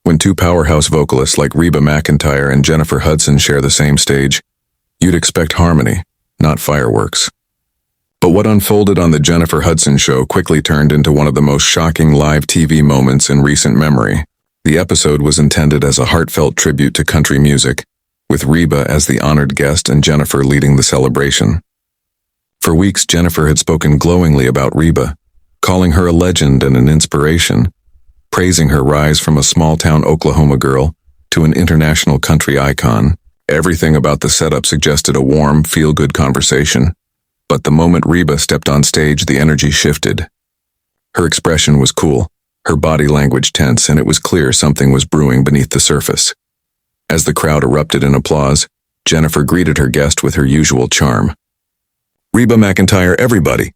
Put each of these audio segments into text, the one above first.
When two powerhouse vocalists like Reba McEntire and Jennifer Hudson share the same stage, you'd expect harmony, not fireworks. But what unfolded on the Jennifer Hudson Show quickly turned into one of the most shocking live TV moments in recent memory. The episode was intended as a heartfelt tribute to country music, with Reba as the honored guest and Jennifer leading the celebration. For weeks, Jennifer had spoken glowingly about Reba, calling her a legend and an inspiration, praising her rise from a small-town Oklahoma girl to an international country icon. Everything about the setup suggested a warm, feel-good conversation. But the moment Reba stepped on stage, the energy shifted. Her expression was cool, her body language tense, and it was clear something was brewing beneath the surface. As the crowd erupted in applause, Jennifer greeted her guest with her usual charm. "Reba McEntire, everybody!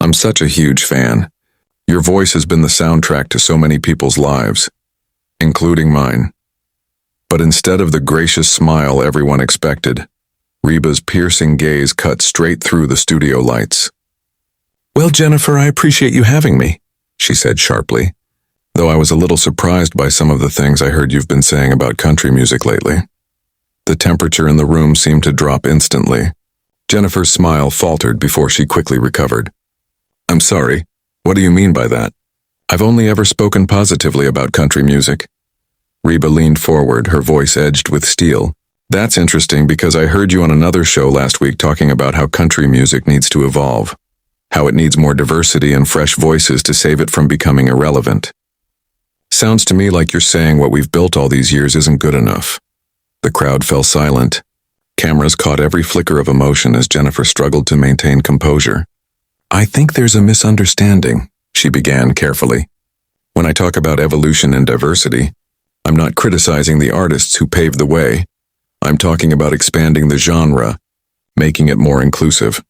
I'm such a huge fan. Your voice has been the soundtrack to so many people's lives, including mine." But instead of the gracious smile everyone expected, Reba's piercing gaze cut straight through the studio lights. "Well, Jennifer, I appreciate you having me," she said sharply, though I was a little surprised by some of the things I heard you've been saying about country music lately. The temperature in the room seemed to drop instantly. Jennifer's smile faltered before she quickly recovered. "I'm sorry. What do you mean by that? I've only ever spoken positively about country music." Reba leaned forward, her voice edged with steel. "That's interesting because I heard you on another show last week talking about how country music needs to evolve, how it needs more diversity and fresh voices to save it from becoming irrelevant. Sounds to me like you're saying what we've built all these years isn't good enough." The crowd fell silent. Cameras caught every flicker of emotion as Jennifer struggled to maintain composure. "I think there's a misunderstanding," she began carefully. "When I talk about evolution and diversity, I'm not criticizing the artists who paved the way. I'm talking about expanding the genre, making it more inclusive."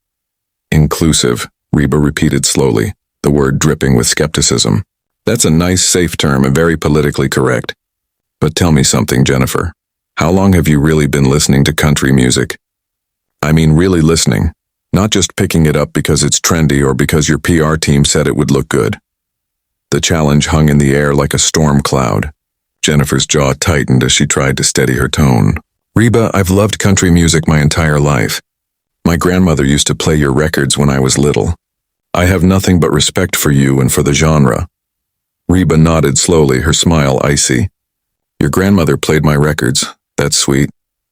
"Inclusive," Reba repeated slowly, the word dripping with skepticism. "That's a nice, safe term and very politically correct. But tell me something, Jennifer. How long have you really been listening to country music? I mean really listening, not just picking it up because it's trendy or because your PR team said it would look good." The challenge hung in the air like a storm cloud. Jennifer's jaw tightened as she tried to steady her tone. "Reba, I've loved country music my entire life. My grandmother used to play your records when I was little. I have nothing but respect for you and for the genre." Reba nodded slowly, her smile icy. "Your grandmother played my records. That's sweet.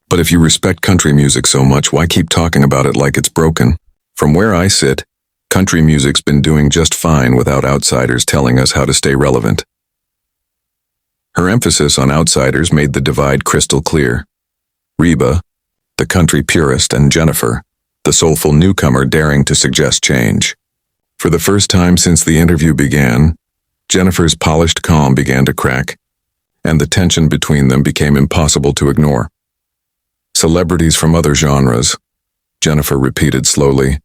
But if you respect country music so much, why keep talking about it like it's broken? From where I sit, country music's been doing just fine without outsiders telling us how to stay relevant." Her emphasis on outsiders made the divide crystal clear. Reba, the country purist, and Jennifer, the soulful newcomer daring to suggest change. For the first time since the interview began, Jennifer's polished calm began to crack, and the tension between them became impossible to ignore. "Celebrities from other genres," Jennifer repeated slowly,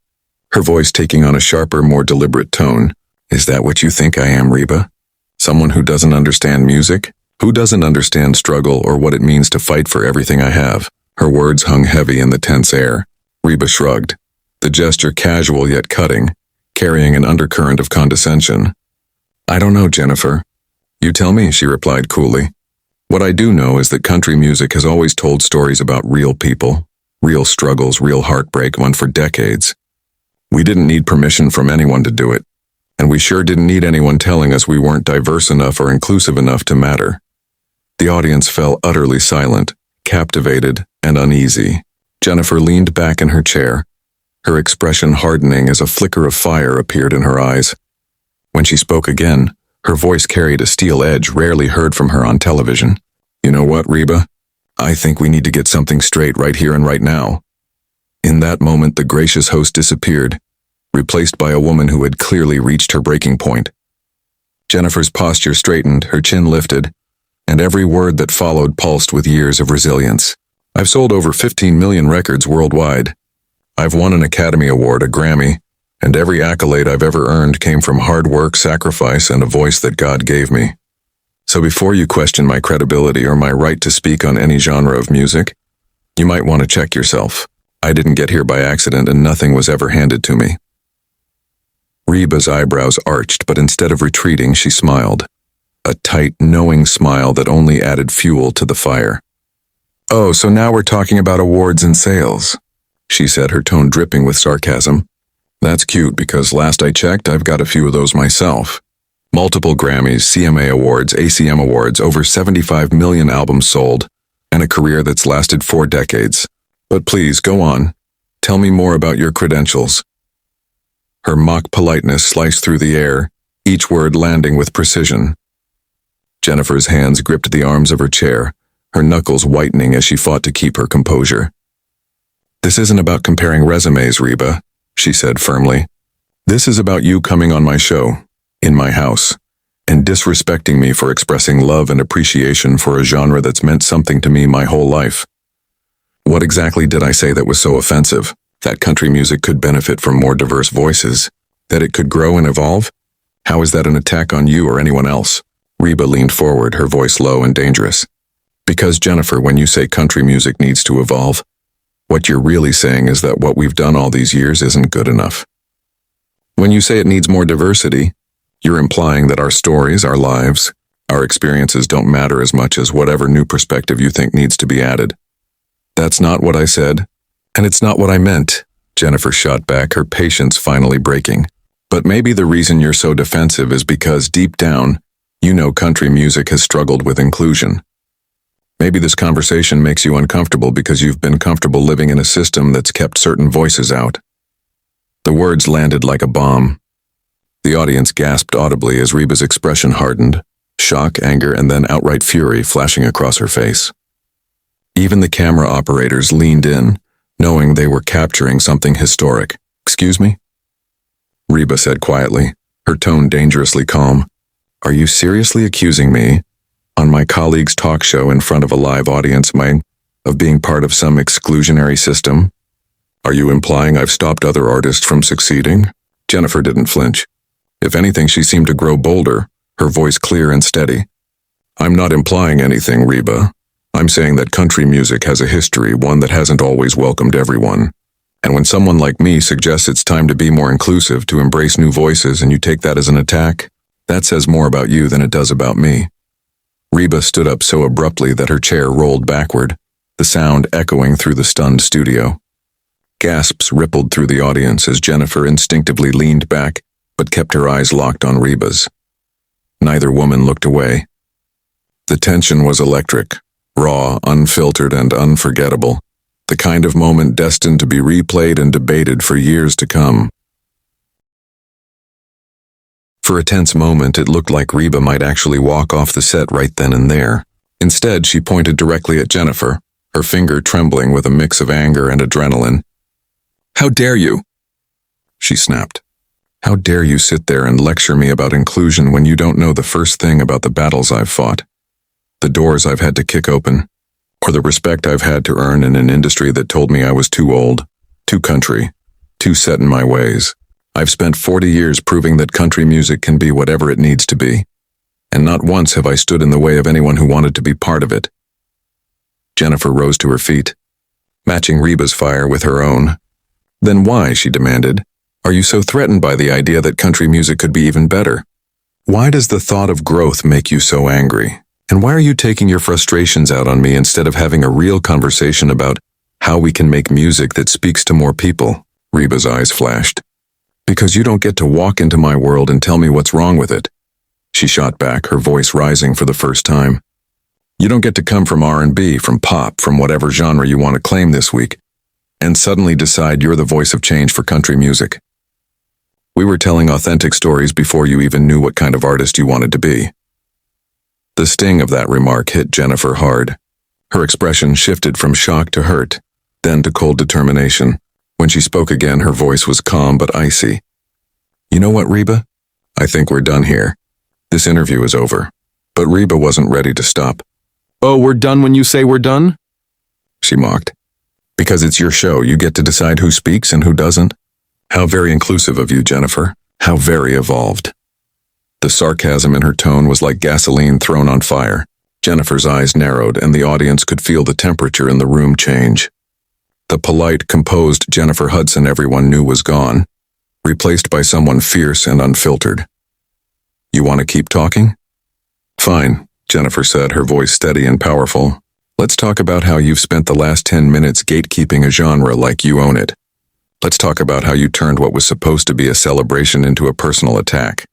her voice taking on a sharper, more deliberate tone. "Is that what you think I am, Reba? Someone who doesn't understand music? Who doesn't understand struggle or what it means to fight for everything I have?" Her words hung heavy in the tense air. Reba shrugged, the gesture casual yet cutting, carrying an undercurrent of condescension. "I don't know, Jennifer. You tell me," she replied coolly. "What I do know is that country music has always told stories about real people, real struggles, real heartbreak, one for decades. We didn't need permission from anyone to do it, and we sure didn't need anyone telling us we weren't diverse enough or inclusive enough to matter." The audience fell utterly silent, captivated, and uneasy. Jennifer leaned back in her chair, her expression hardening as a flicker of fire appeared in her eyes. When she spoke again, her voice carried a steel edge rarely heard from her on television. "You know what, Reba? I think we need to get something straight right here and right now." In that moment, the gracious host disappeared, replaced by a woman who had clearly reached her breaking point. Jennifer's posture straightened, her chin lifted, and every word that followed pulsed with years of resilience. "I've sold over 15 million records worldwide. I've won an Academy Award, a Grammy, and every accolade I've ever earned came from hard work, sacrifice, and a voice that God gave me. So before you question my credibility or my right to speak on any genre of music, you might want to check yourself. I didn't get here by accident and nothing was ever handed to me." Reba's eyebrows arched, but instead of retreating, she smiled. a tight, knowing smile that only added fuel to the fire. "Oh, so now we're talking about awards and sales," she said, her tone dripping with sarcasm. "That's cute because last I checked, I've got a few of those myself. Multiple Grammys, CMA Awards, ACM Awards, over 75 million albums sold, and a career that's lasted 4 decades. But please, go on. Tell me more about your credentials." Her mock politeness sliced through the air, each word landing with precision. Jennifer's hands gripped the arms of her chair, her knuckles whitening as she fought to keep her composure. "This isn't about comparing resumes, Reba," she said firmly. "This is about you coming on my show, in my house, and disrespecting me for expressing love and appreciation for a genre that's meant something to me my whole life. What exactly did I say that was so offensive? That country music could benefit from more diverse voices? That it could grow and evolve? How is that an attack on you or anyone else?" Reba leaned forward, her voice low and dangerous. "Because, Jennifer, when you say country music needs to evolve, what you're really saying is that what we've done all these years isn't good enough. When you say it needs more diversity, you're implying that our stories, our lives, our experiences don't matter as much as whatever new perspective you think needs to be added. That's not what I said, and it's not what I meant," Jennifer shot back, her patience finally breaking. "But maybe the reason you're so defensive is because deep down, you know country music has struggled with inclusion. Maybe this conversation makes you uncomfortable because you've been comfortable living in a system that's kept certain voices out." The words landed like a bomb. The audience gasped audibly as Reba's expression hardened, shock, anger, and then outright fury flashing across her face. Even the camera operators leaned in, knowing they were capturing something historic. "Excuse me?" Reba said quietly, her tone dangerously calm. "Are you seriously accusing me, on my colleague's talk show in front of a live audience, of being part of some exclusionary system? Are you implying I've stopped other artists from succeeding?" Jennifer didn't flinch. If anything, she seemed to grow bolder, her voice clear and steady. "I'm not implying anything, Reba. I'm saying that country music has a history, one that hasn't always welcomed everyone. And when someone like me suggests it's time to be more inclusive, to embrace new voices, and you take that as an attack, that says more about you than it does about me." Reba stood up so abruptly that her chair rolled backward, the sound echoing through the stunned studio. Gasps rippled through the audience as Jennifer instinctively leaned back, but kept her eyes locked on Reba's. Neither woman looked away. The tension was electric, raw, unfiltered, and unforgettable, the kind of moment destined to be replayed and debated for years to come. For a tense moment, it looked like Reba might actually walk off the set right then and there. Instead, she pointed directly at Jennifer, her finger trembling with a mix of anger and adrenaline. "How dare you?" she snapped. "How dare you sit there and lecture me about inclusion when you don't know the first thing about the battles I've fought, the doors I've had to kick open, or the respect I've had to earn in an industry that told me I was too old, too country, too set in my ways. I've spent 40 years proving that country music can be whatever it needs to be, and not once have I stood in the way of anyone who wanted to be part of it." Jennifer rose to her feet, matching Reba's fire with her own. "Then why," she demanded, "are you so threatened by the idea that country music could be even better? Why does the thought of growth make you so angry? And why are you taking your frustrations out on me instead of having a real conversation about how we can make music that speaks to more people?" Reba's eyes flashed. "Because you don't get to walk into my world and tell me what's wrong with it," she shot back, her voice rising for the first time. "You don't get to come from R&B, from pop, from whatever genre you want to claim this week, and suddenly decide you're the voice of change for country music. We were telling authentic stories before you even knew what kind of artist you wanted to be." The sting of that remark hit Jennifer hard. Her expression shifted from shock to hurt, then to cold determination. When she spoke again, her voice was calm but icy. "You know what, Reba? I think we're done here. This interview is over." But Reba wasn't ready to stop. "Oh, we're done when you say we're done?" she mocked. "Because it's your show, you get to decide who speaks and who doesn't. How very inclusive of you, Jennifer. How very evolved." The sarcasm in her tone was like gasoline thrown on fire. Jennifer's eyes narrowed, and the audience could feel the temperature in the room change. The polite, composed Jennifer Hudson everyone knew was gone, replaced by someone fierce and unfiltered. "You want to keep talking? Fine, Jennifer said, her voice steady and powerful. Let's talk about how you've spent the last 10 minutes gatekeeping a genre like you own it. Let's talk about how you turned what was supposed to be a celebration into a personal attack.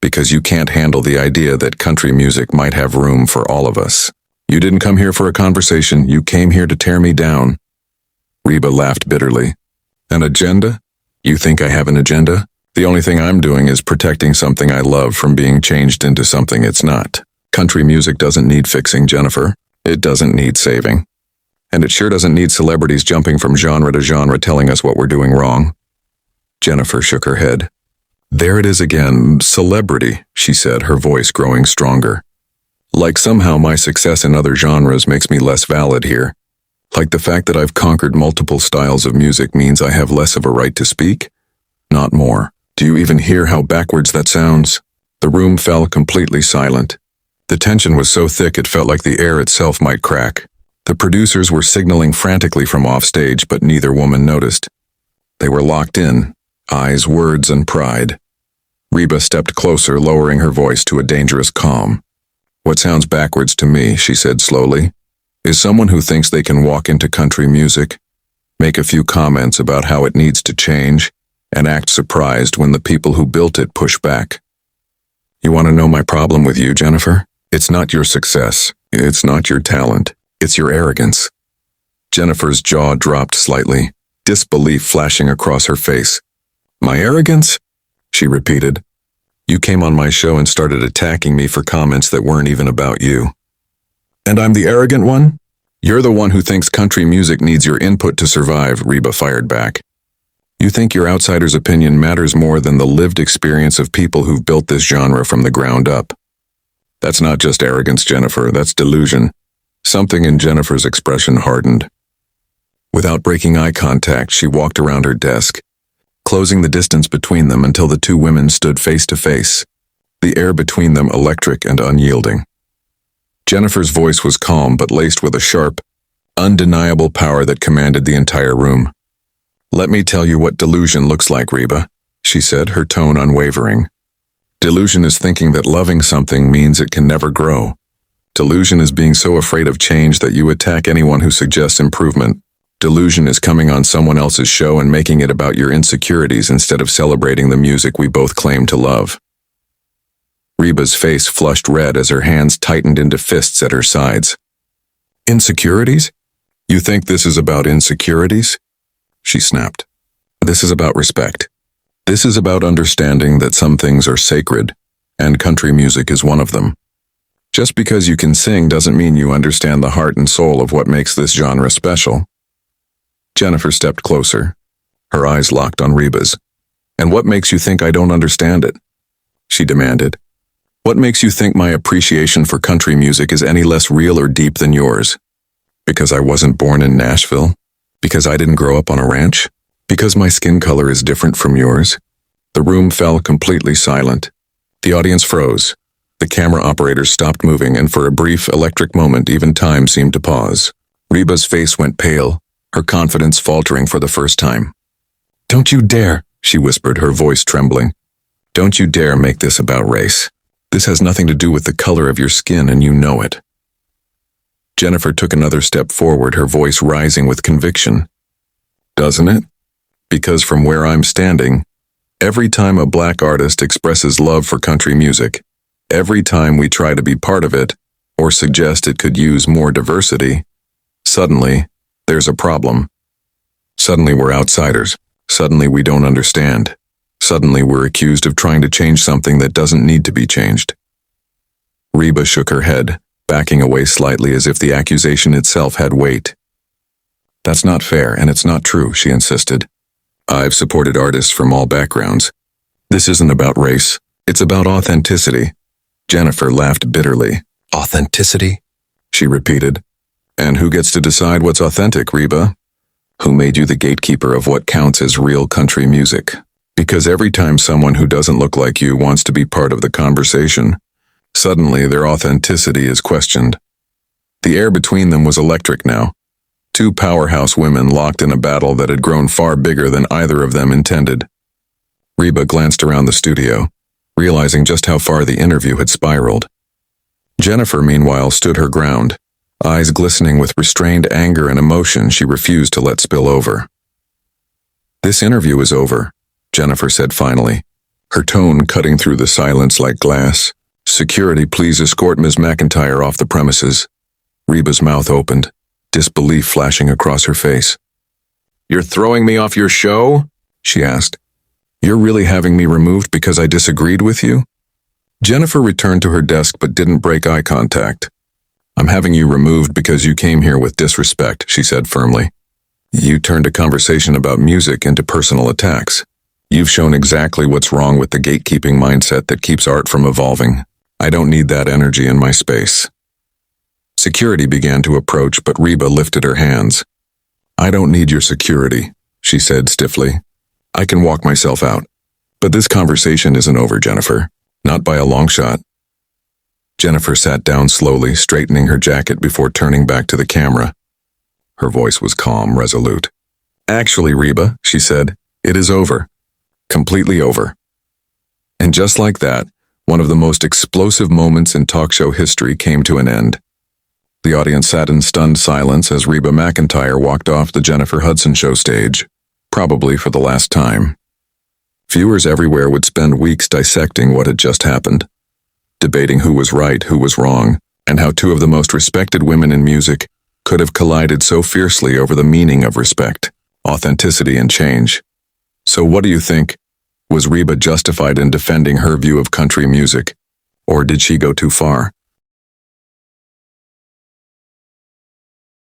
Because you can't handle the idea that country music might have room for all of us. You didn't come here for a conversation, you came here to tear me down. Reba laughed bitterly. An agenda? You think I have an agenda? The only thing I'm doing is protecting something I love from being changed into something it's not. Country music doesn't need fixing, Jennifer. It doesn't need saving. And it sure doesn't need celebrities jumping from genre to genre telling us what we're doing wrong. Jennifer shook her head. There it is again, celebrity, she said, her voice growing stronger. Like somehow my success in other genres makes me less valid here. Like the fact that I've conquered multiple styles of music means I have less of a right to speak? Not more. Do you even hear how backwards that sounds? The room fell completely silent. The tension was so thick it felt like the air itself might crack. The producers were signaling frantically from offstage, but neither woman noticed. They were locked in, eyes, words, and pride. Reba stepped closer, lowering her voice to a dangerous calm. What sounds backwards to me, she said slowly, is someone who thinks they can walk into country music, make a few comments about how it needs to change, and act surprised when the people who built it push back. You want to know my problem with you, Jennifer? It's not your success. It's not your talent. It's your arrogance. Jennifer's jaw dropped slightly, disbelief flashing across her face. My arrogance? She repeated. You came on my show and started attacking me for comments that weren't even about you. And I'm the arrogant one? You're the one who thinks country music needs your input to survive, Reba fired back. You think your outsider's opinion matters more than the lived experience of people who've built this genre from the ground up. That's not just arrogance, Jennifer, that's delusion. Something in Jennifer's expression hardened. Without breaking eye contact, she walked around her desk, closing the distance between them until the two women stood face to face, the air between them electric and unyielding. Jennifer's voice was calm but laced with a sharp, undeniable power that commanded the entire room. Let me tell you what delusion looks like, Reba, she said, her tone unwavering. Delusion is thinking that loving something means it can never grow. Delusion is being so afraid of change that you attack anyone who suggests improvement. Delusion is coming on someone else's show and making it about your insecurities instead of celebrating the music we both claim to love. Reba's face flushed red as her hands tightened into fists at her sides. Insecurities? You think this is about insecurities? She snapped. This is about respect. This is about understanding that some things are sacred, and country music is one of them. Just because you can sing doesn't mean you understand the heart and soul of what makes this genre special. Jennifer stepped closer, her eyes locked on Reba's. And what makes you think I don't understand it? She demanded. What makes you think my appreciation for country music is any less real or deep than yours? Because I wasn't born in Nashville? Because I didn't grow up on a ranch? Because my skin color is different from yours? The room fell completely silent. The audience froze. The camera operators stopped moving, and for a brief, electric moment, even time seemed to pause. Reba's face went pale, her confidence faltering for the first time. Don't you dare, she whispered, her voice trembling. Don't you dare make this about race. This has nothing to do with the color of your skin, and you know it. Jennifer took another step forward, her voice rising with conviction. Doesn't it? Because from where I'm standing, every time a black artist expresses love for country music, every time we try to be part of it, or suggest it could use more diversity, suddenly, there's a problem. Suddenly we're outsiders. Suddenly we don't understand. Suddenly we're accused of trying to change something that doesn't need to be changed. Reba shook her head, backing away slightly as if the accusation itself had weight. That's not fair, and it's not true, she insisted. I've supported artists from all backgrounds. This isn't about race. It's about authenticity. Jennifer laughed bitterly. Authenticity? She repeated. And who gets to decide what's authentic, Reba? Who made you the gatekeeper of what counts as real country music? Because every time someone who doesn't look like you wants to be part of the conversation, suddenly their authenticity is questioned. The air between them was electric now. Two powerhouse women locked in a battle that had grown far bigger than either of them intended. Reba glanced around the studio, realizing just how far the interview had spiraled. Jennifer, meanwhile, stood her ground, eyes glistening with restrained anger and emotion she refused to let spill over. "This interview is over," Jennifer said finally, her tone cutting through the silence like glass. "Security, please escort Ms. McEntire off the premises." Reba's mouth opened, disbelief flashing across her face. "You're throwing me off your show?" she asked. "You're really having me removed because I disagreed with you?" Jennifer returned to her desk but didn't break eye contact. "I'm having you removed because you came here with disrespect," she said firmly. "You turned a conversation about music into personal attacks. You've shown exactly what's wrong with the gatekeeping mindset that keeps art from evolving. I don't need that energy in my space." Security began to approach, but Reba lifted her hands. "I don't need your security," she said stiffly. "I can walk myself out. But this conversation isn't over, Jennifer. Not by a long shot." Jennifer sat down slowly, straightening her jacket before turning back to the camera. Her voice was calm, resolute. "Actually, Reba," she said, "it is over. Completely over." And just like that, one of the most explosive moments in talk show history came to an end. The audience sat in stunned silence as Reba McEntire walked off the Jennifer Hudson Show stage, probably for the last time. Viewers everywhere would spend weeks dissecting what had just happened, debating who was right, who was wrong, and how two of the most respected women in music could have collided so fiercely over the meaning of respect, authenticity, and change. So what do you think? Was Reba justified in defending her view of country music, or did she go too far?